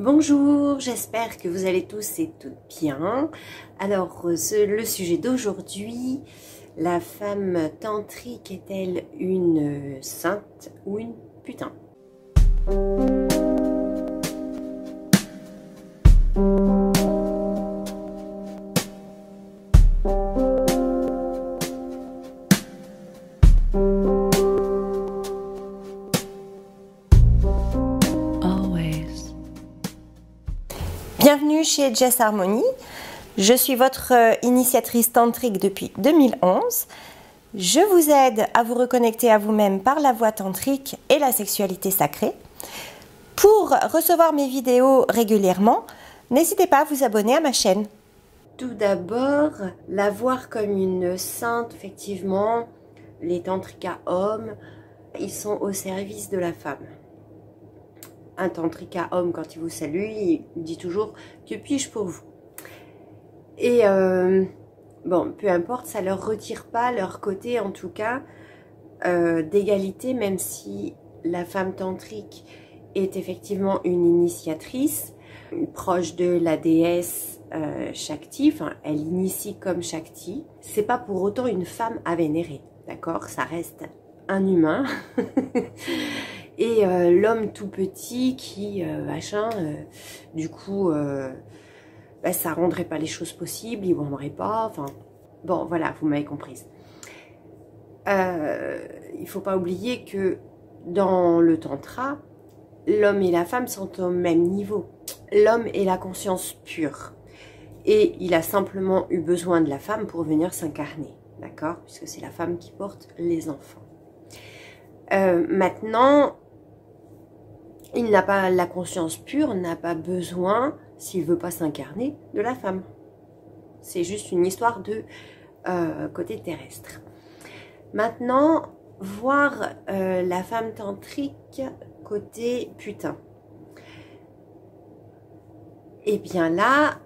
Bonjour, j'espère que vous allez tous et toutes bien. Alors, le sujet d'aujourd'hui, la femme tantrique est-elle une sainte ou une putain? Bienvenue chez Jess Harmony. Je suis votre initiatrice tantrique depuis 2011. Je vous aide à vous reconnecter à vous-même par la voie tantrique et la sexualité sacrée. Pour recevoir mes vidéos régulièrement, n'hésitez pas à vous abonner à ma chaîne. Tout d'abord, la voir comme une sainte, effectivement, les tantrikas hommes, ils sont au service de la femme. Un tantrika homme, quand il vous salue, il dit toujours « Que puis-je pour vous ?» Et bon, peu importe, ça leur retire pas leur côté, en tout cas, d'égalité, même si la femme tantrique est effectivement une initiatrice, proche de la déesse Shakti, enfin, elle initie comme Shakti. C'est pas pour autant une femme à vénérer, d'accord? Ça reste un humain. Et l'homme tout petit qui, du coup, ça rendrait pas les choses possibles, il n'aimerait pas, enfin, bon, voilà, vous m'avez comprise. Il faut pas oublier que dans le tantra, l'homme et la femme sont au même niveau. L'homme est la conscience pure. Et il a simplement eu besoin de la femme pour venir s'incarner, d'accord? Puisque c'est la femme qui porte les enfants. Maintenant, il n'a pas la conscience pure, n'a pas besoin, s'il veut pas s'incarner, de la femme. C'est juste une histoire de côté terrestre. Maintenant, voir la femme tantrique côté putain. Et bien là,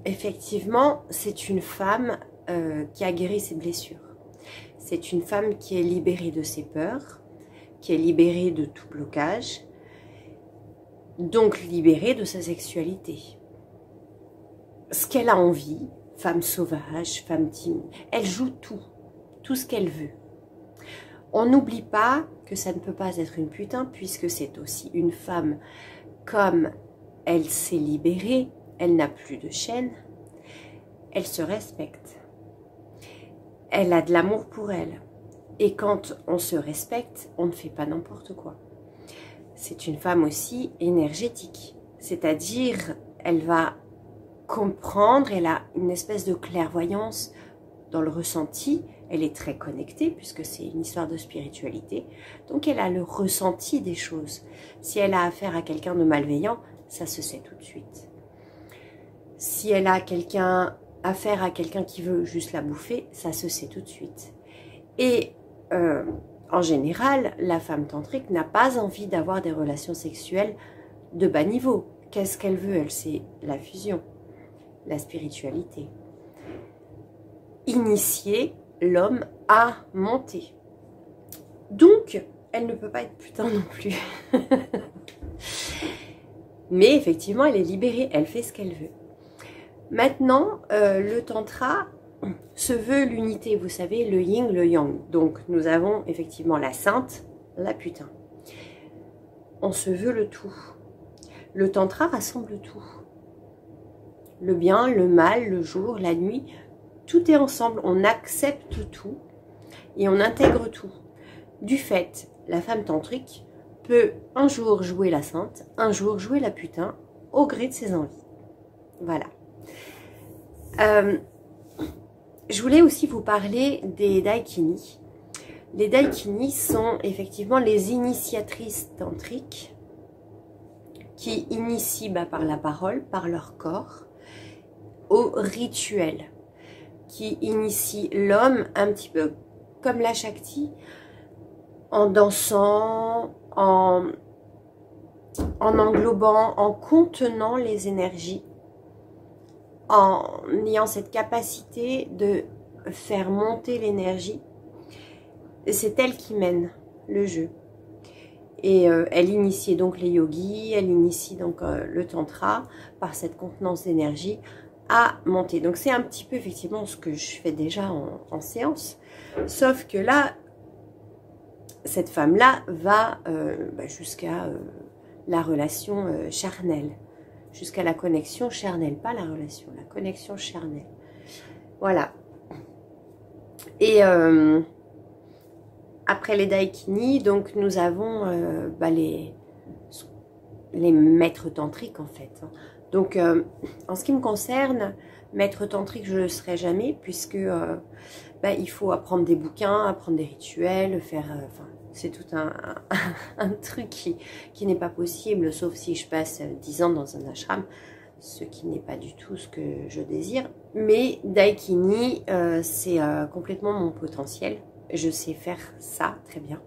effectivement, c'est une femme qui a guéri ses blessures. C'est une femme qui est libérée de ses peurs, qui est libérée de tout blocage, donc libérée de sa sexualité. Ce qu'elle a envie, femme sauvage, femme timide, elle joue tout ce qu'elle veut. On n'oublie pas que ça ne peut pas être une putain, puisque c'est aussi une femme, comme elle s'est libérée, elle n'a plus de chaîne, elle se respecte. Elle a de l'amour pour elle. Et quand on se respecte, on ne fait pas n'importe quoi. C'est une femme aussi énergétique. C'est-à-dire, elle va comprendre, elle a une espèce de clairvoyance dans le ressenti. Elle est très connectée, puisque c'est une histoire de spiritualité. Donc, elle a le ressenti des choses. Si elle a affaire à quelqu'un de malveillant, ça se sait tout de suite. Si elle a affaire à quelqu'un qui veut juste la bouffer, ça se sait tout de suite. Et en général, la femme tantrique n'a pas envie d'avoir des relations sexuelles de bas niveau. Qu'est-ce qu'elle veut? Elle, c'est la fusion, la spiritualité. Initier l'homme à monter. Donc, elle ne peut pas être putain non plus. Mais effectivement, elle est libérée, elle fait ce qu'elle veut. Maintenant, le tantra se veut l'unité, vous savez, le yin, le yang. Donc, nous avons effectivement la sainte, la putain. On se veut le tout. Le tantra rassemble tout. Le bien, le mal, le jour, la nuit, tout est ensemble. On accepte tout et on intègre tout. Du fait, la femme tantrique peut un jour jouer la sainte, un jour jouer la putain, au gré de ses envies. Voilà. Je voulais aussi vous parler des Daikini. Les Daikini sont effectivement les initiatrices tantriques qui initient par la parole, par leur corps, au rituel, qui initient l'homme un petit peu comme la Shakti, en dansant, en englobant, en contenant les énergies, en ayant cette capacité de faire monter l'énergie. C'est elle qui mène le jeu. Et elle initie donc les yogis, elle initie donc le tantra par cette contenance d'énergie à monter. Donc c'est un petit peu effectivement ce que je fais déjà en séance. Sauf que là, cette femme-là va jusqu'à la relation charnelle. Jusqu'à la connexion charnelle. Pas la relation, la connexion charnelle. Voilà. Et après les Daikini, donc nous avons les maîtres tantriques en fait. Donc en ce qui me concerne, maître tantrique je ne le serai jamais puisque il faut apprendre des bouquins, apprendre des rituels, faire... c'est tout un truc qui n'est pas possible sauf si je passe 10 ans dans un ashram, ce qui n'est pas du tout ce que je désire. Mais Daikini, c'est complètement mon potentiel. Je sais faire ça très bien.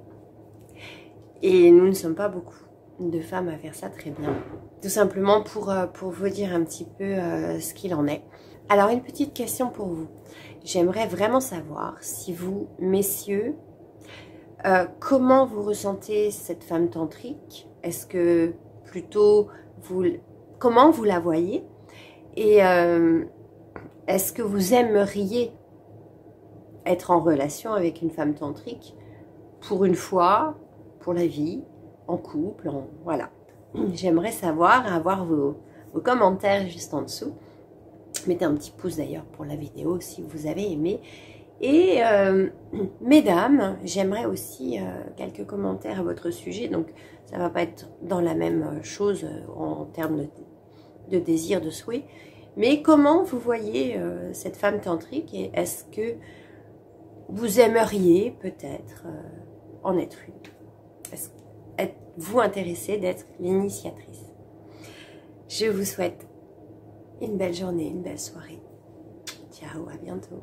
Et nous ne sommes pas beaucoup de femmes à faire ça très bien. Tout simplement pour vous dire un petit peu ce qu'il en est. Alors, une petite question pour vous. J'aimerais vraiment savoir si vous, messieurs, comment vous ressentez cette femme tantrique? Est-ce que plutôt, comment vous la voyez? Et est-ce que vous aimeriez être en relation avec une femme tantrique pour une fois, pour la vie, en couple, voilà. J'aimerais savoir, avoir vos commentaires juste en dessous. Mettez un petit pouce d'ailleurs pour la vidéo si vous avez aimé. Et mesdames, j'aimerais aussi quelques commentaires à votre sujet. Donc ça ne va pas être dans la même chose en termes de désir, de souhait. Mais comment vous voyez cette femme tantrique et est-ce que vous aimeriez peut-être en être une? Êtes-vous intéressé d'être l'initiatrice? Je vous souhaite une belle journée, une belle soirée. Ciao, à bientôt.